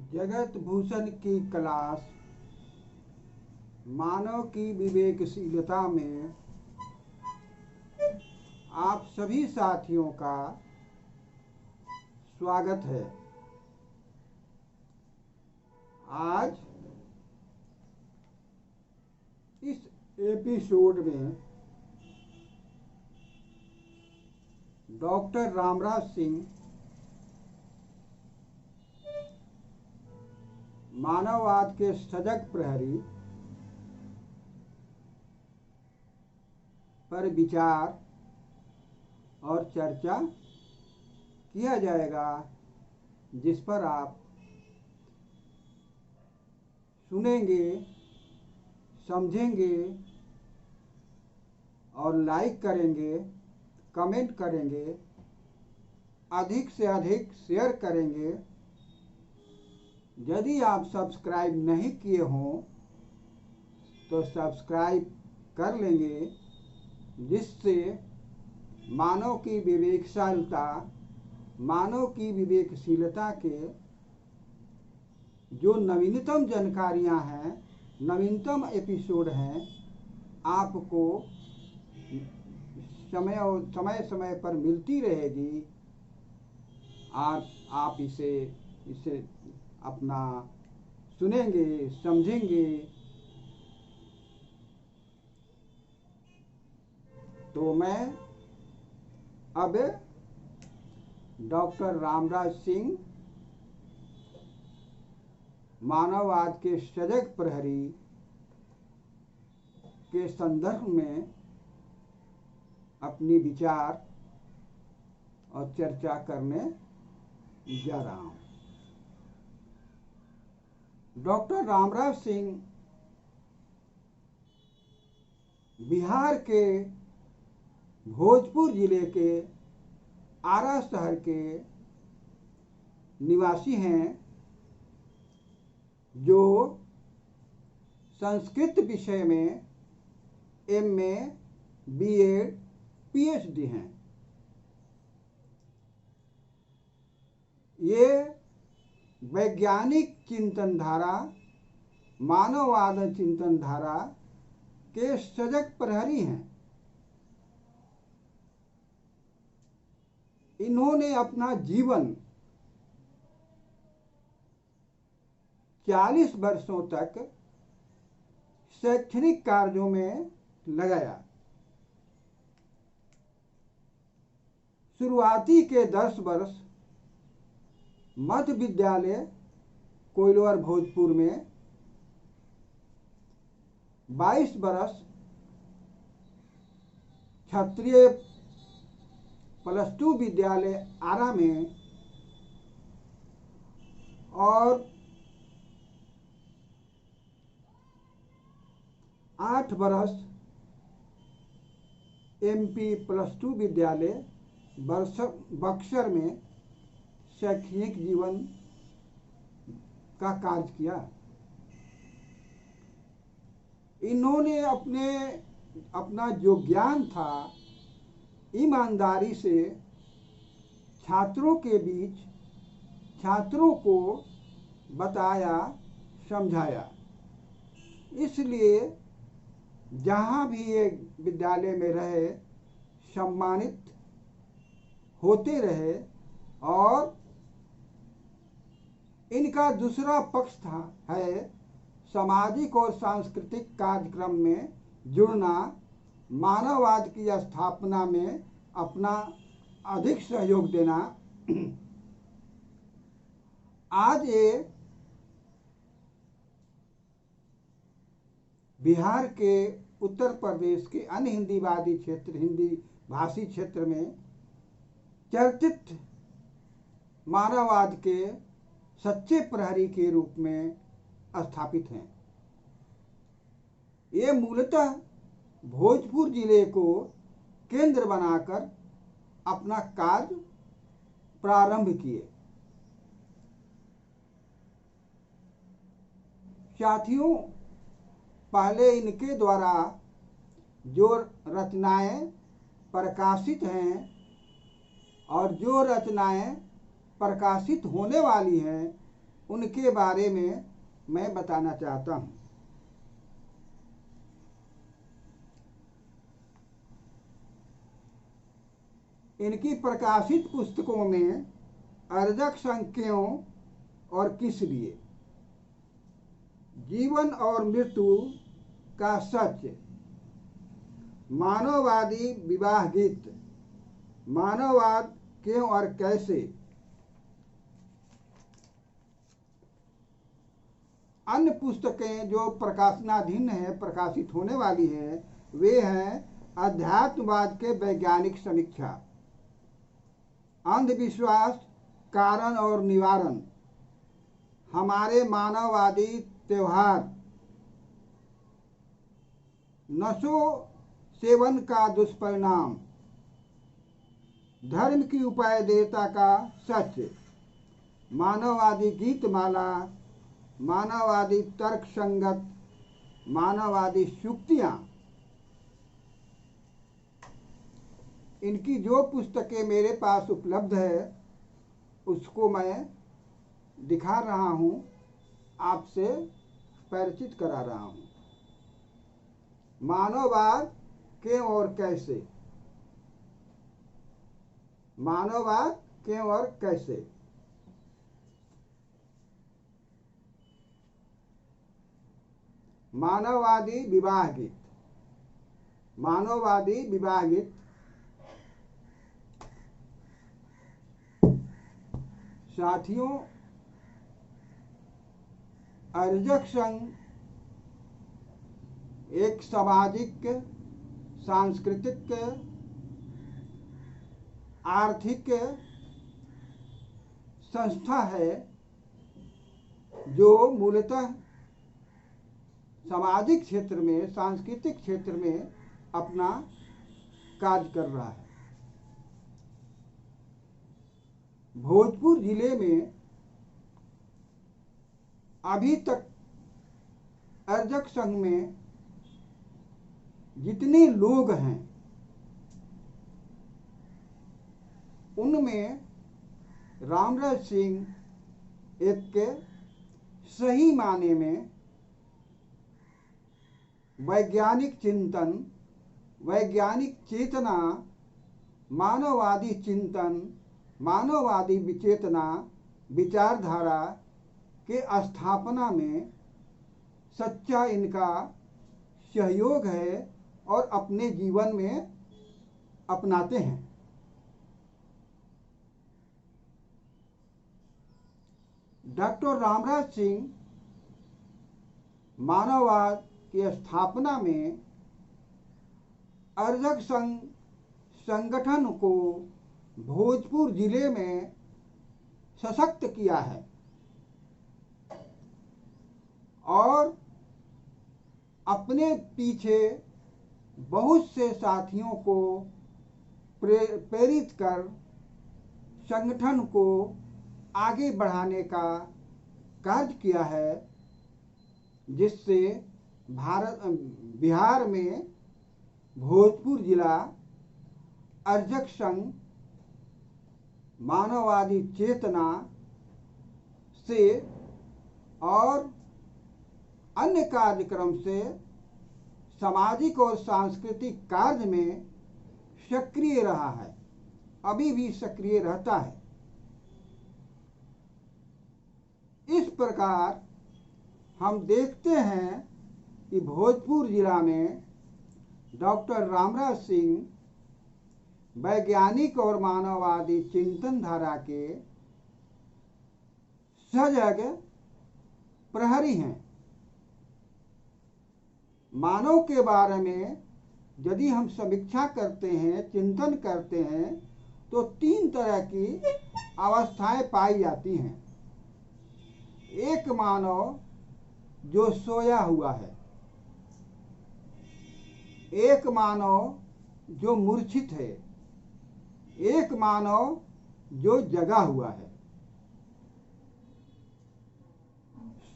जगत भूषण की क्लास मानव की विवेकशीलता में आप सभी साथियों का स्वागत है। आज इस एपिसोड में डॉक्टर रामराज सिंह मानववाद के सजग प्रहरी पर विचार और चर्चा किया जाएगा, जिस पर आप सुनेंगे, समझेंगे और लाइक करेंगे, कमेंट करेंगे, अधिक से अधिक शेयर करेंगे। यदि आप सब्सक्राइब नहीं किए हों तो सब्सक्राइब कर लेंगे, जिससे मानव की विवेकशीलता के जो नवीनतम जानकारियां हैं, नवीनतम एपिसोड हैं, आपको समय समय पर मिलती रहेगी। आप इसे अपना सुनेंगे, समझेंगे। तो मैं अब डॉक्टर रामराज सिंह मानववाद के सजग प्रहरी के संदर्भ में अपनी विचार और चर्चा करने जा रहा हूं। डॉक्टर रामराज सिंह बिहार के भोजपुर जिले के आरा शहर के निवासी हैं, जो संस्कृत विषय में MA, BEd, PhD हैं। ये वैज्ञानिक चिंतनधारा, मानववाद चिंतनधारा के सजग प्रहरी हैं। इन्होंने अपना जीवन 40 वर्षों तक शैक्षणिक कार्यों में लगाया। शुरुआती के 10 वर्ष मध्य विद्यालय कोइलवर भोजपुर में, 22 वर्ष क्षत्रिय +2 विद्यालय आरा में और 8 वर्ष MP +2 विद्यालय बक्सर में शैक्षणिक जीवन का कार्य किया। इन्होंने अपना जो ज्ञान था, ईमानदारी से छात्रों के बीच छात्रों को बताया, समझाया। इसलिए जहाँ भी ये विद्यालय में रहे, सम्मानित होते रहे। और इनका दूसरा पक्ष है सामाजिक और सांस्कृतिक कार्यक्रम में जुड़ना, मानववाद की स्थापना में अपना अधिक सहयोग देना। आज ये बिहार के उत्तर प्रदेश के अन्य हिंदी भाषी क्षेत्र में चर्चित मानववाद के सच्चे प्रहरी के रूप में स्थापित हैं। ये मूलतः भोजपुर जिले को केंद्र बनाकर अपना कार्य प्रारंभ किए। साथियों, पहले इनके द्वारा जो रचनाएं प्रकाशित हैं और जो रचनाएं प्रकाशित होने वाली हैं, उनके बारे में मैं बताना चाहता हूँ। इनकी प्रकाशित पुस्तकों में अर्जक संघ क्यों और किस लिए, जीवन और मृत्यु का सच, मानववादी विवाह गीत, मानववाद क्यों और कैसे, अन्य पुस्तकें जो प्रकाशनाधीन है, प्रकाशित होने वाली है, वे हैं अध्यात्मवाद के वैज्ञानिक समीक्षा, अंधविश्वास कारण और निवारण, हमारे मानववादी त्योहार, नशो सेवन का दुष्परिणाम, धर्म की उपादेयता का सच, मानववादी गीतमाला, मानववादी तर्क संगत, मानववादी युक्तियाँ। इनकी जो पुस्तकें मेरे पास उपलब्ध है उसको मैं दिखा रहा हूँ, आपसे परिचित करा रहा हूँ। मानववाद क्यों और कैसे, मानववाद क्यों और कैसे, मानववादी विवाह गीत, मानववादी विवाह गीत। साथियों, अर्जक संघ एक सामाजिक, सांस्कृतिक, आर्थिक संस्था है जो मूलतः सामाजिक क्षेत्र में, सांस्कृतिक क्षेत्र में अपना कार्य कर रहा है। भोजपुर जिले में अभी तक अर्जक संघ में जितने लोग हैं उनमें रामराज सिंह एक सही माने में वैज्ञानिक चिंतन, वैज्ञानिक चेतना, मानववादी चिंतन, मानववादी विचेतना, विचारधारा के स्थापना में सच्चा इनका सहयोग है और अपने जीवन में अपनाते हैं। डॉक्टर रामराज सिंह मानववाद की स्थापना में अर्जक संघ संगठन को भोजपुर जिले में सशक्त किया है और अपने पीछे बहुत से साथियों को प्रेरित कर संगठन को आगे बढ़ाने का कार्य किया है, जिससे बिहार में भोजपुर जिला अर्जक संघ मानववादी चेतना से और अन्य कार्यक्रम से सामाजिक और सांस्कृतिक कार्य में सक्रिय रहा है, अभी भी सक्रिय रहता है। इस प्रकार हम देखते हैं कि भोजपुर जिला में डॉक्टर रामराज सिंह वैज्ञानिक और मानववादी चिंतन धारा के सजग प्रहरी हैं। मानव के बारे में यदि हम समीक्षा करते हैं, चिंतन करते हैं, तो 3 तरह की अवस्थाएं पाई जाती हैं। एक मानव जो सोया हुआ है, एक मानव जो मूर्छित है, एक मानव जो जगा हुआ है।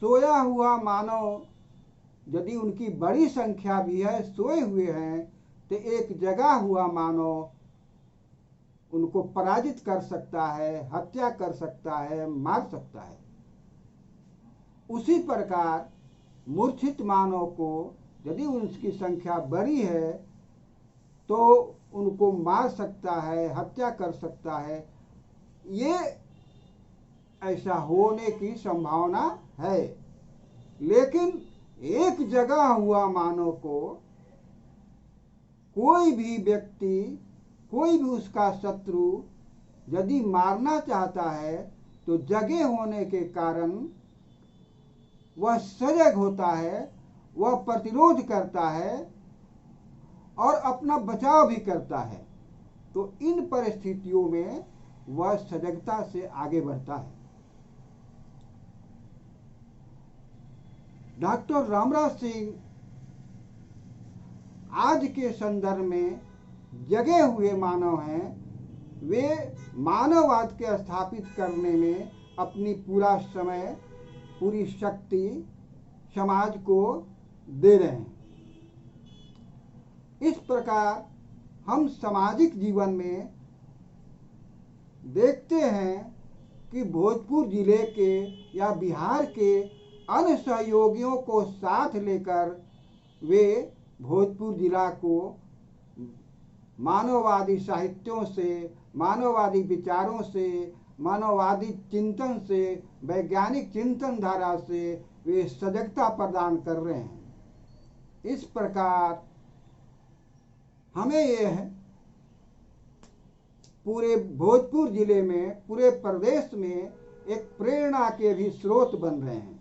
सोया हुआ मानव यदि उनकी बड़ी संख्या भी है, सोए हुए हैं, तो एक जगा हुआ मानव उनको पराजित कर सकता है, हत्या कर सकता है, मार सकता है। उसी प्रकार मूर्छित मानव को यदि उनकी संख्या बड़ी है तो उनको मार सकता है, हत्या कर सकता है। ये ऐसा होने की संभावना है। लेकिन एक जगह हुआ मानव को कोई भी व्यक्ति, कोई भी उसका शत्रु यदि मारना चाहता है तो जगह होने के कारण वह सजग होता है, वह प्रतिरोध करता है और अपना बचाव भी करता है। तो इन परिस्थितियों में वह सजगता से आगे बढ़ता है। डॉक्टर रामराज सिंह आज के संदर्भ में जगे हुए मानव हैं। वे मानववाद के स्थापित करने में अपनी पूरा समय, पूरी शक्ति समाज को दे रहे हैं। इस प्रकार हम सामाजिक जीवन में देखते हैं कि भोजपुर जिले के या बिहार के अन्य सहयोगियों को साथ लेकर वे भोजपुर जिला को मानववादी साहित्यों से, मानववादी विचारों से, मानववादी चिंतन से, वैज्ञानिक चिंतन धारा से वे सजगता प्रदान कर रहे हैं। इस प्रकार हमें यह पूरे भोजपुर जिले में, पूरे प्रदेश में एक प्रेरणा के भी स्रोत बन रहे हैं।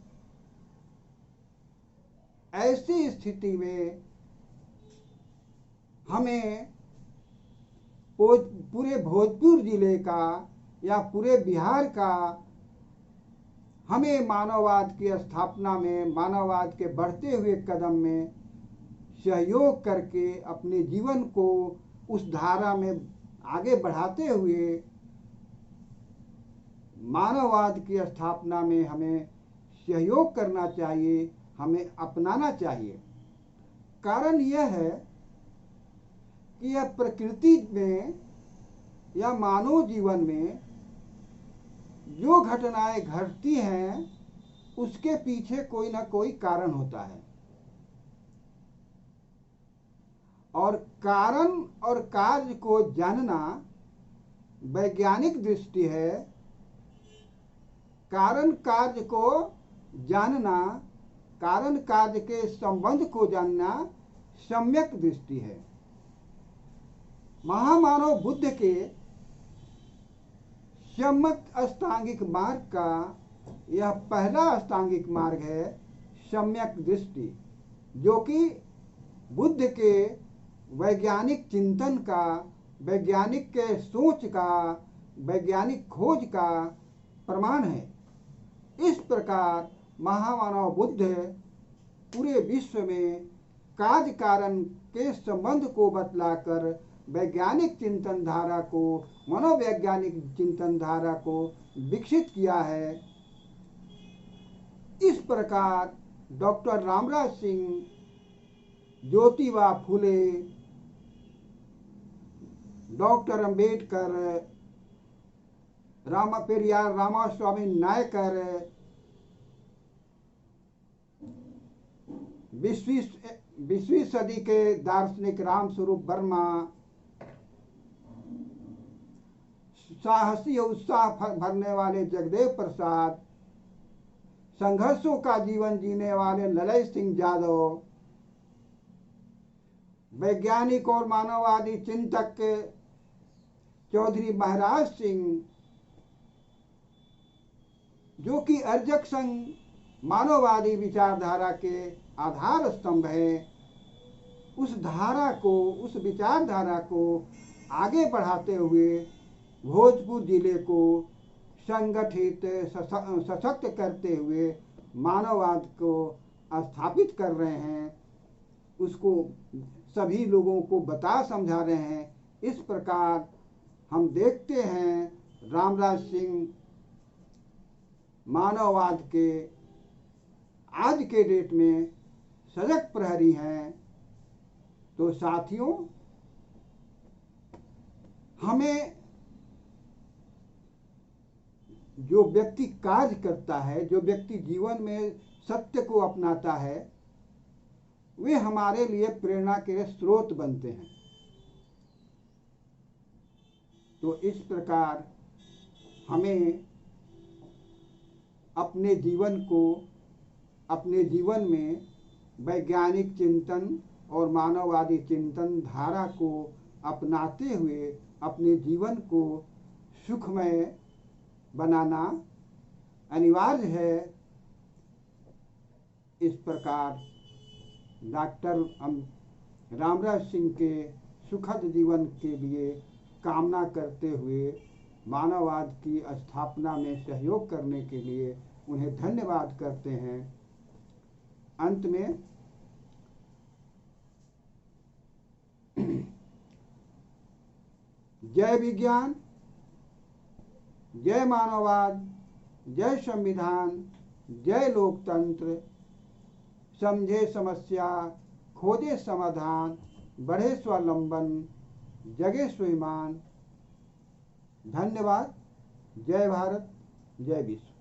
ऐसी स्थिति में हमें पूरे भोजपुर जिले का या पूरे बिहार का, हमें मानववाद की स्थापना में, मानववाद के बढ़ते हुए कदम में सहयोग करके अपने जीवन को उस धारा में आगे बढ़ाते हुए मानववाद की स्थापना में हमें सहयोग करना चाहिए, हमें अपनाना चाहिए। कारण यह है कि यह प्रकृति में या मानव जीवन में जो घटनाएं घटती हैं उसके पीछे कोई ना कोई कारण होता है। और कारण और कार्य को जानना वैज्ञानिक दृष्टि है। कारण कार्य को जानना, कारण कार्य के संबंध को जानना सम्यक दृष्टि है। महामानव बुद्ध के सम्यक अष्टांगिक मार्ग का यह पहला अष्टांगिक मार्ग है, सम्यक दृष्टि, जो कि बुद्ध के वैज्ञानिक चिंतन का, वैज्ञानिक के सोच का, वैज्ञानिक खोज का प्रमाण है। इस प्रकार महामानव बुद्ध पूरे विश्व में कार्य कारण के संबंध को बतलाकर वैज्ञानिक चिंतन धारा को, मनोवैज्ञानिक चिंतन धारा को विकसित किया है। इस प्रकार डॉक्टर रामराज सिंह, ज्योतिबा फुले, डॉक्टर अंबेडकर, पेरियार रामास्वामी नायकर, 20वीं सदी के दार्शनिक रामस्वरूप वर्मा, साहसी उत्साह भरने वाले जगदेव प्रसाद, संघर्षों का जीवन जीने वाले ललय सिंह यादव, वैज्ञानिक और मानववादी चिंतक चौधरी महाराज सिंह, जो कि अर्जक संघ मानववादी विचारधारा के आधार स्तंभ है, उस धारा को, उस विचारधारा को आगे बढ़ाते हुए भोजपुर जिले को संगठित, सशक्त करते हुए मानववाद को स्थापित कर रहे हैं, उसको सभी लोगों को बता समझा रहे हैं। इस प्रकार हम देखते हैं रामराज सिंह मानववाद के आज के डेट में सजग प्रहरी हैं। तो साथियों, हमें जो व्यक्ति कार्य करता है, जो व्यक्ति जीवन में सत्य को अपनाता है, वे हमारे लिए प्रेरणा के स्रोत बनते हैं। तो इस प्रकार हमें अपने जीवन में वैज्ञानिक चिंतन और मानववादी चिंतन धारा को अपनाते हुए अपने जीवन को सुखमय बनाना अनिवार्य है। इस प्रकार डॉक्टर रामराज सिंह के सुखद जीवन के लिए कामना करते हुए मानववाद की स्थापना में सहयोग करने के लिए उन्हें धन्यवाद करते हैं। अंत में जय विज्ञान, जय मानववाद, जय संविधान, जय लोकतंत्र। समझे समस्या, खोजे समाधान, बढ़े स्वावलंबन, जगे स्वाभिमान। धन्यवाद। जय भारत, जय विश्व।